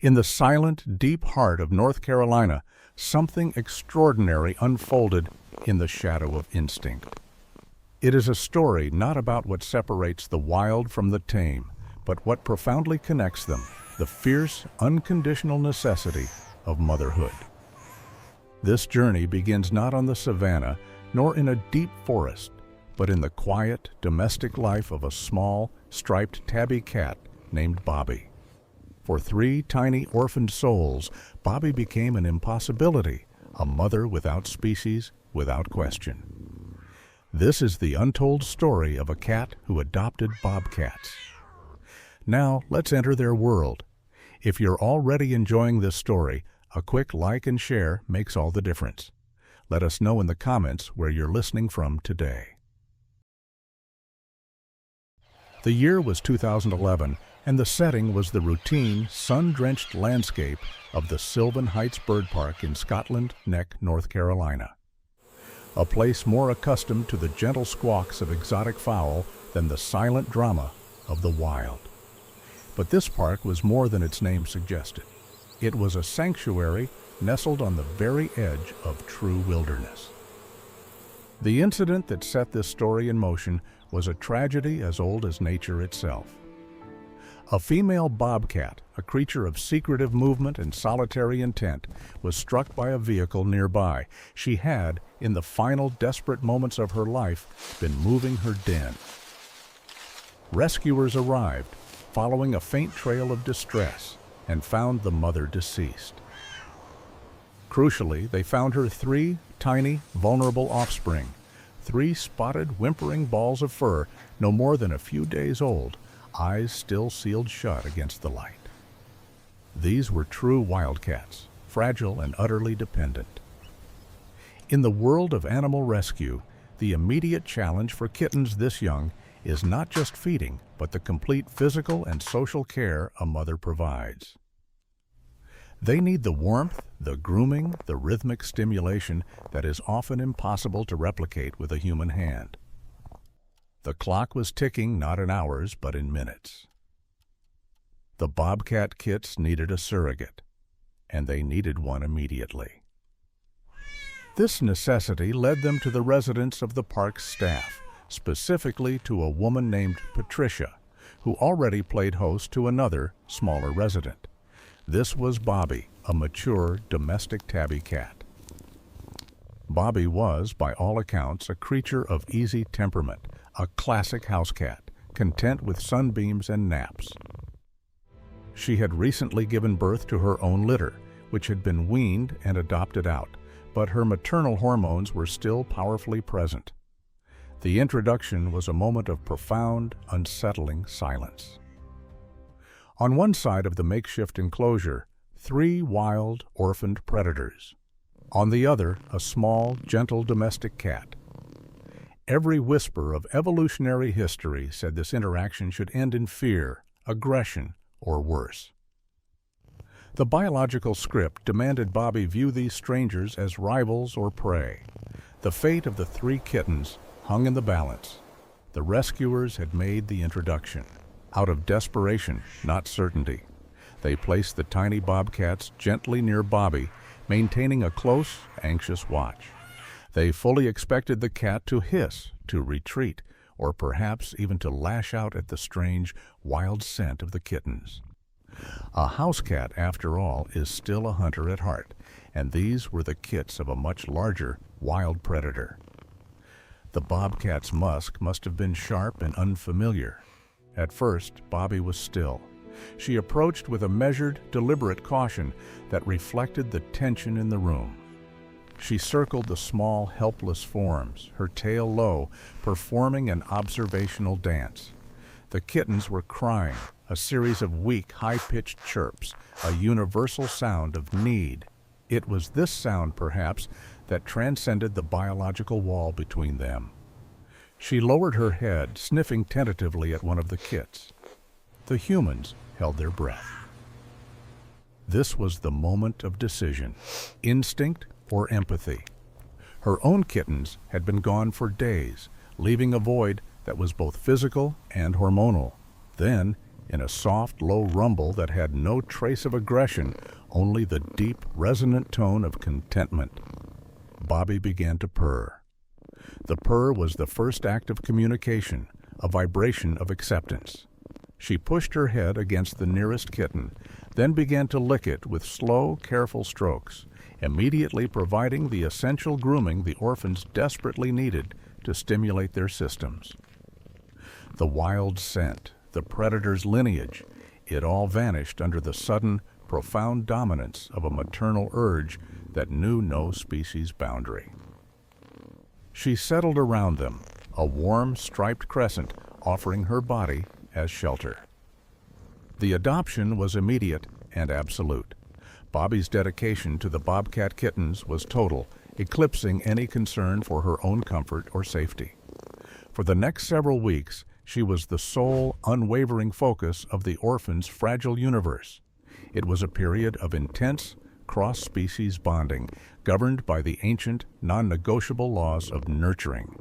In the silent, deep heart of North Carolina, something extraordinary unfolded in the shadow of instinct. It is a story not about what separates the wild from the tame, but what profoundly connects them, the fierce, unconditional necessity of motherhood. This journey begins not on the savannah, nor in a deep forest, but in the quiet, domestic life of a small, striped tabby cat named Bobby. For 3 tiny orphaned souls, Bobby became an impossibility, a mother without species, without question. This is the untold story of a cat who adopted bobcats. Now, let's enter their world. If you're already enjoying this story, a quick like and share makes all the difference. Let us know in the comments where you're listening from today. The year was 2011, and the setting was the routine, sun-drenched landscape of the Sylvan Heights Bird Park in Scotland Neck, North Carolina. A place more accustomed to the gentle squawks of exotic fowl than the silent drama of the wild. But this park was more than its name suggested. It was a sanctuary nestled on the very edge of true wilderness. The incident that set this story in motion was a tragedy as old as nature itself. A female bobcat, a creature of secretive movement and solitary intent, was struck by a vehicle nearby. She had, in the final desperate moments of her life, been moving her den. Rescuers arrived, following a faint trail of distress, and found the mother deceased. Crucially, they found her 3 tiny, vulnerable offspring, 3 spotted, whimpering balls of fur, no more than a few days old, eyes still sealed shut against the light. These were true wildcats, fragile and utterly dependent. In the world of animal rescue, the immediate challenge for kittens this young is not just feeding, but the complete physical and social care a mother provides. They need the warmth, the grooming, the rhythmic stimulation that is often impossible to replicate with a human hand. The clock was ticking not in hours, but in minutes. The bobcat kits needed a surrogate, and they needed one immediately. This necessity led them to the residence of the park's staff, specifically to a woman named Patricia, who already played host to another, smaller resident. This was Bobby, a mature domestic tabby cat. Bobby was, by all accounts, a creature of easy temperament, a classic house cat, content with sunbeams and naps. She had recently given birth to her own litter, which had been weaned and adopted out, but her maternal hormones were still powerfully present. The introduction was a moment of profound, unsettling silence. On one side of the makeshift enclosure, 3 wild, orphaned predators. On the other, a small, gentle domestic cat. Every whisper of evolutionary history said this interaction should end in fear, aggression, or worse. The biological script demanded Bobby view these strangers as rivals or prey. The fate of the 3 kittens hung in the balance. The rescuers had made the introduction. Out of desperation, not certainty, they placed the tiny bobcats gently near Bobby, maintaining a close, anxious watch. They fully expected the cat to hiss, to retreat, or perhaps even to lash out at the strange, wild scent of the kittens. A house cat, after all, is still a hunter at heart, and these were the kits of a much larger, wild predator. The bobcat's musk must have been sharp and unfamiliar. At first, Bobby was still. She approached with a measured, deliberate caution that reflected the tension in the room. She circled the small, helpless forms, her tail low, performing an observational dance. The kittens were crying, a series of weak, high-pitched chirps, a universal sound of need. It was this sound, perhaps, that transcended the biological wall between them. She lowered her head, sniffing tentatively at one of the kits. The humans held their breath. This was the moment of decision, instinct or empathy. Her own kittens had been gone for days, leaving a void that was both physical and hormonal. Then, in a soft, low rumble that had no trace of aggression, only the deep, resonant tone of contentment. Bobby began to purr. The purr was the first act of communication, a vibration of acceptance. She pushed her head against the nearest kitten, then began to lick it with slow, careful strokes, immediately providing the essential grooming the orphans desperately needed to stimulate their systems. The wild scent, the predator's lineage, it all vanished under the sudden, profound dominance of a maternal urge that knew no species boundary. She settled around them, a warm, striped crescent offering her body as shelter. The adoption was immediate and absolute. Bobby's dedication to the Bobcat Kittens was total, eclipsing any concern for her own comfort or safety. For the next several weeks, she was the sole, unwavering focus of the orphan's fragile universe. It was a period of intense, cross-species bonding, governed by the ancient, non-negotiable laws of nurturing.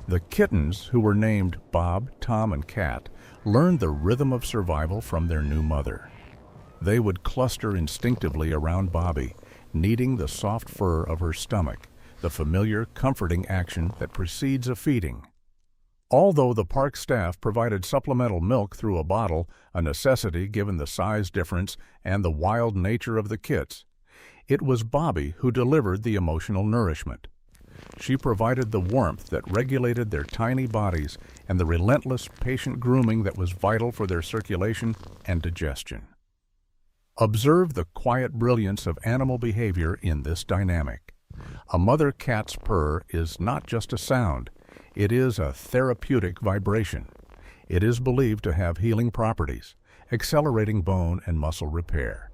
The kittens, who were named Bob, Tom, and Cat, learned the rhythm of survival from their new mother. They would cluster instinctively around Bobby, kneading the soft fur of her stomach, the familiar, comforting action that precedes a feeding. Although the park staff provided supplemental milk through a bottle, a necessity given the size difference and the wild nature of the kits, it was Bobby who delivered the emotional nourishment. She provided the warmth that regulated their tiny bodies and the relentless, patient grooming that was vital for their circulation and digestion. Observe the quiet brilliance of animal behavior in this dynamic. A mother cat's purr is not just a sound, it is a therapeutic vibration. It is believed to have healing properties, accelerating bone and muscle repair.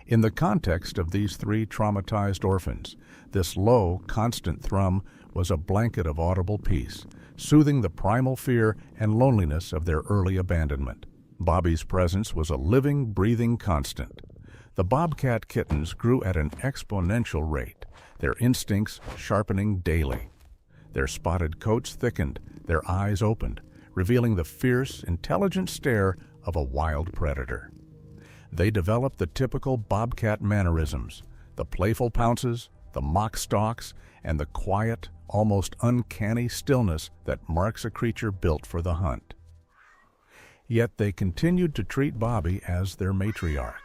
In the context of these three traumatized orphans, this low, constant thrum was a blanket of audible peace, soothing the primal fear and loneliness of their early abandonment. Bobby's presence was a living, breathing constant. The Bobcat Kittens grew at an exponential rate, their instincts sharpening daily. Their spotted coats thickened, their eyes opened, revealing the fierce, intelligent stare of a wild predator. They developed the typical bobcat mannerisms, the playful pounces, the mock stalks, and the quiet, almost uncanny stillness that marks a creature built for the hunt. Yet they continued to treat Bobby as their matriarch.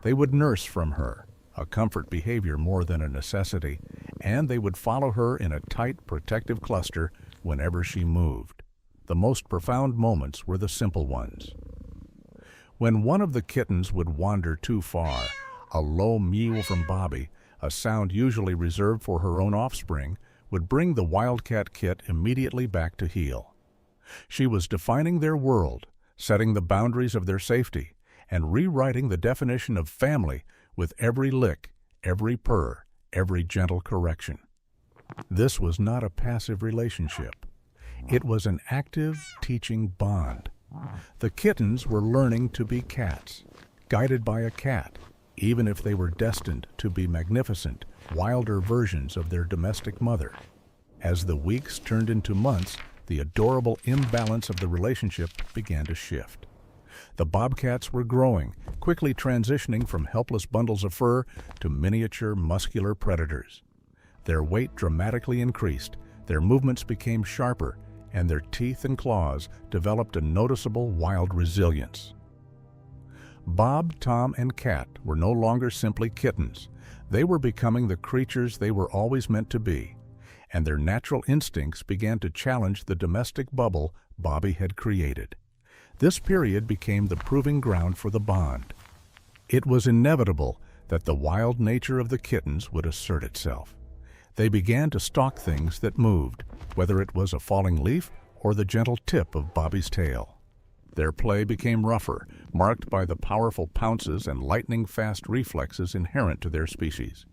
They would nurse from her, a comfort behavior more than a necessity, and they would follow her in a tight, protective cluster whenever she moved. The most profound moments were the simple ones. When one of the kittens would wander too far, a low mew from Bobby, a sound usually reserved for her own offspring, would bring the Wildcat kit immediately back to heel. She was defining their world, setting the boundaries of their safety, and rewriting the definition of family with every lick, every purr, every gentle correction. This was not a passive relationship. It was an active, teaching bond. The kittens were learning to be cats, guided by a cat, even if they were destined to be magnificent, wilder versions of their domestic mother. As the weeks turned into months, the adorable imbalance of the relationship began to shift. The bobcats were growing, quickly transitioning from helpless bundles of fur to miniature, muscular predators. Their weight dramatically increased, their movements became sharper, and their teeth and claws developed a noticeable wild resilience. Bob, Tom, and Cat were no longer simply kittens. They were becoming the creatures they were always meant to be, and their natural instincts began to challenge the domestic bubble Bobby had created. This period became the proving ground for the bond. It was inevitable that the wild nature of the kittens would assert itself. They began to stalk things that moved, whether it was a falling leaf or the gentle tip of Bobby's tail. Their play became rougher, marked by the powerful pounces and lightning-fast reflexes inherent to their species.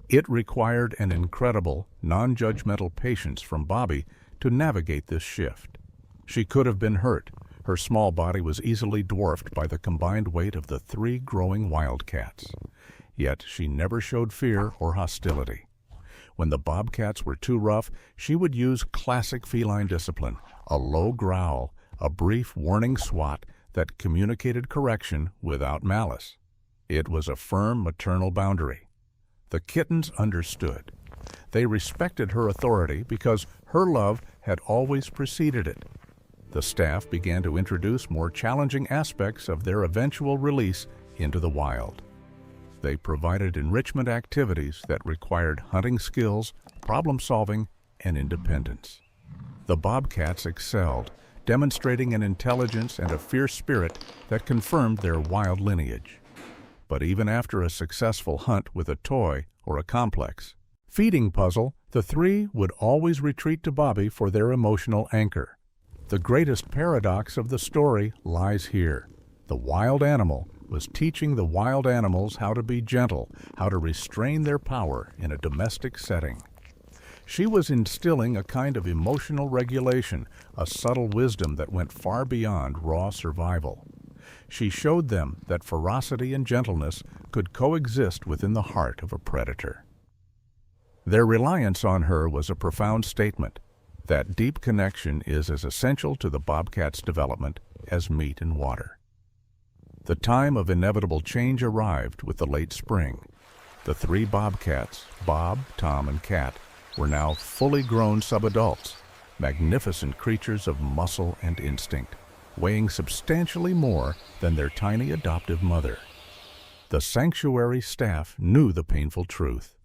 It required an incredible, non-judgmental patience from Bobby to navigate this shift. She could have been hurt. Her small body was easily dwarfed by the combined weight of the three growing wildcats. Yet she never showed fear or hostility. When the bobcats were too rough, she would use classic feline discipline, a low growl, a brief warning swat that communicated correction without malice. It was a firm maternal boundary. The kittens understood. They respected her authority because her love had always preceded it. The staff began to introduce more challenging aspects of their eventual release into the wild. They provided enrichment activities that required hunting skills, problem-solving, and independence. The bobcats excelled, demonstrating an intelligence and a fierce spirit that confirmed their wild lineage. But even after a successful hunt with a toy or a complex feeding puzzle, the three would always retreat to Bobby for their emotional anchor. The greatest paradox of the story lies here. The wild animal was teaching the wild animals how to be gentle, how to restrain their power in a domestic setting. She was instilling a kind of emotional regulation, a subtle wisdom that went far beyond raw survival. She showed them that ferocity and gentleness could coexist within the heart of a predator. Their reliance on her was a profound statement. That deep connection is as essential to the bobcat's development as meat and water. The time of inevitable change arrived with the late spring. The three bobcats, Bob, Tom, and Cat, were now fully grown subadults, magnificent creatures of muscle and instinct, weighing substantially more than their tiny adoptive mother. The sanctuary staff knew the painful truth.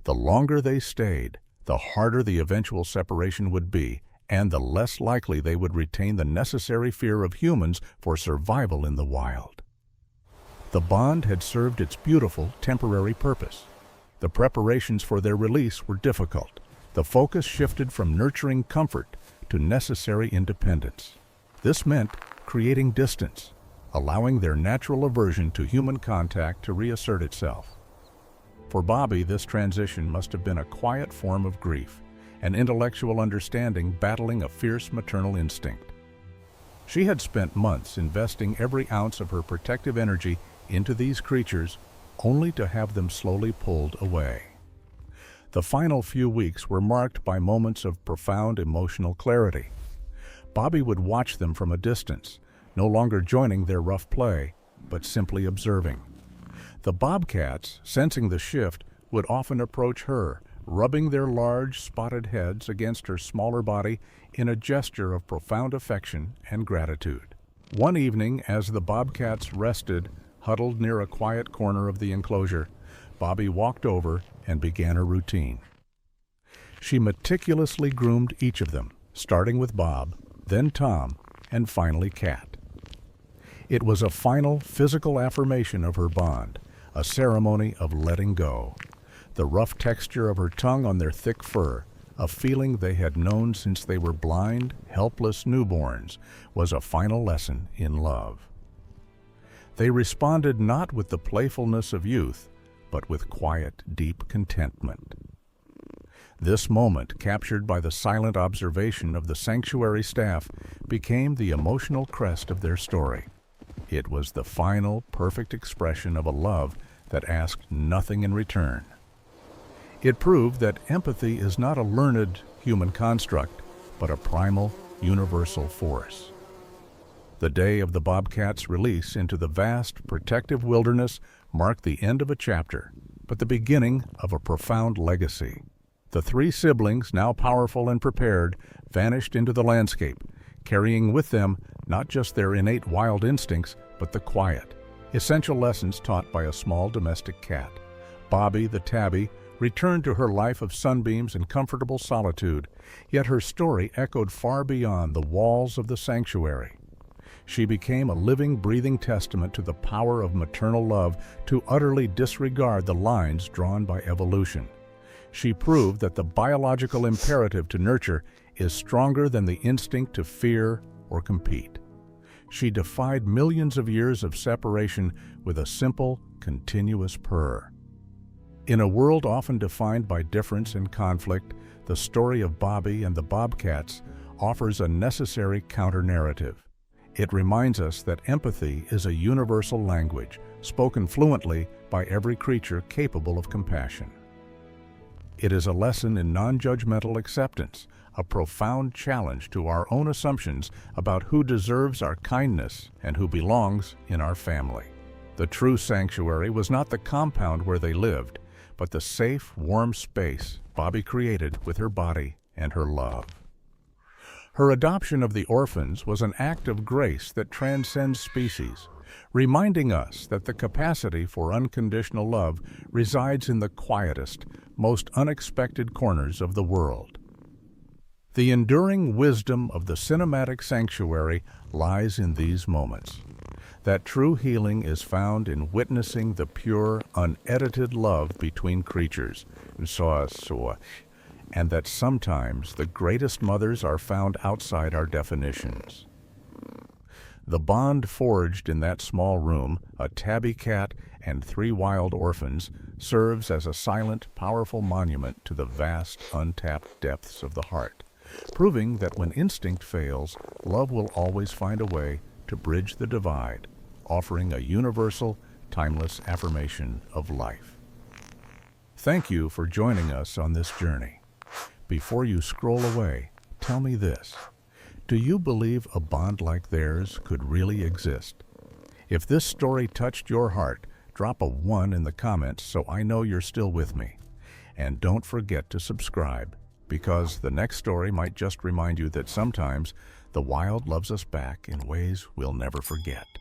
The longer they stayed, the harder the eventual separation would be, and the less likely they would retain the necessary fear of humans for survival in the wild. The bond had served its beautiful, temporary purpose. The preparations for their release were difficult. The focus shifted from nurturing comfort to necessary independence. This meant creating distance, allowing their natural aversion to human contact to reassert itself. For Bobby, this transition must have been a quiet form of grief, an intellectual understanding battling a fierce maternal instinct. She had spent months investing every ounce of her protective energy into these creatures, only to have them slowly pulled away. The final few weeks were marked by moments of profound emotional clarity. Bobby would watch them from a distance, no longer joining their rough play, but simply observing. The bobcats, sensing the shift, would often approach her, rubbing their large, spotted heads against her smaller body in a gesture of profound affection and gratitude. One evening, as the bobcats rested, huddled near a quiet corner of the enclosure, Bobby walked over and began her routine. She meticulously groomed each of them, starting with Bob, then Tom, and finally Cat. It was a final physical affirmation of her bond, a ceremony of letting go. The rough texture of her tongue on their thick fur, a feeling they had known since they were blind, helpless newborns, was a final lesson in love. They responded not with the playfulness of youth, but with quiet, deep contentment. This moment, captured by the silent observation of the sanctuary staff, became the emotional crest of their story. It was the final, perfect expression of a love that asked nothing in return. It proved that empathy is not a learned human construct, but a primal, universal force. The day of the bobcat's release into the vast, protective wilderness marked the end of a chapter, but the beginning of a profound legacy. The three siblings, now powerful and prepared, vanished into the landscape, carrying with them not just their innate wild instincts, but the quiet, essential lessons taught by a small domestic cat. Bobby, the tabby, returned to her life of sunbeams and comfortable solitude, yet her story echoed far beyond the walls of the sanctuary. She became a living, breathing testament to the power of maternal love to utterly disregard the lines drawn by evolution. She proved that the biological imperative to nurture is stronger than the instinct to fear or compete. She defied millions of years of separation with a simple, continuous purr. In a world often defined by difference and conflict, the story of Bobby and the bobcats offers a necessary counter-narrative. It reminds us that empathy is a universal language, spoken fluently by every creature capable of compassion. It is a lesson in non-judgmental acceptance, a profound challenge to our own assumptions about who deserves our kindness and who belongs in our family. The true sanctuary was not the compound where they lived, but the safe, warm space Bobby created with her body and her love. Her adoption of the orphans was an act of grace that transcends species, reminding us that the capacity for unconditional love resides in the quietest, most unexpected corners of the world. The enduring wisdom of the cinematic sanctuary lies in these moments. That true healing is found in witnessing the pure, unedited love between creatures, and that sometimes the greatest mothers are found outside our definitions. The bond forged in that small room, a tabby cat and 3 wild orphans, serves as a silent, powerful monument to the vast, untapped depths of the heart, proving that when instinct fails, love will always find a way to bridge the divide, offering a universal, timeless affirmation of life. Thank you for joining us on this journey. Before you scroll away, tell me this. Do you believe a bond like theirs could really exist? If this story touched your heart, drop a 1 in the comments so I know you're still with me. And don't forget to subscribe, because the next story might just remind you that sometimes the wild loves us back in ways we'll never forget.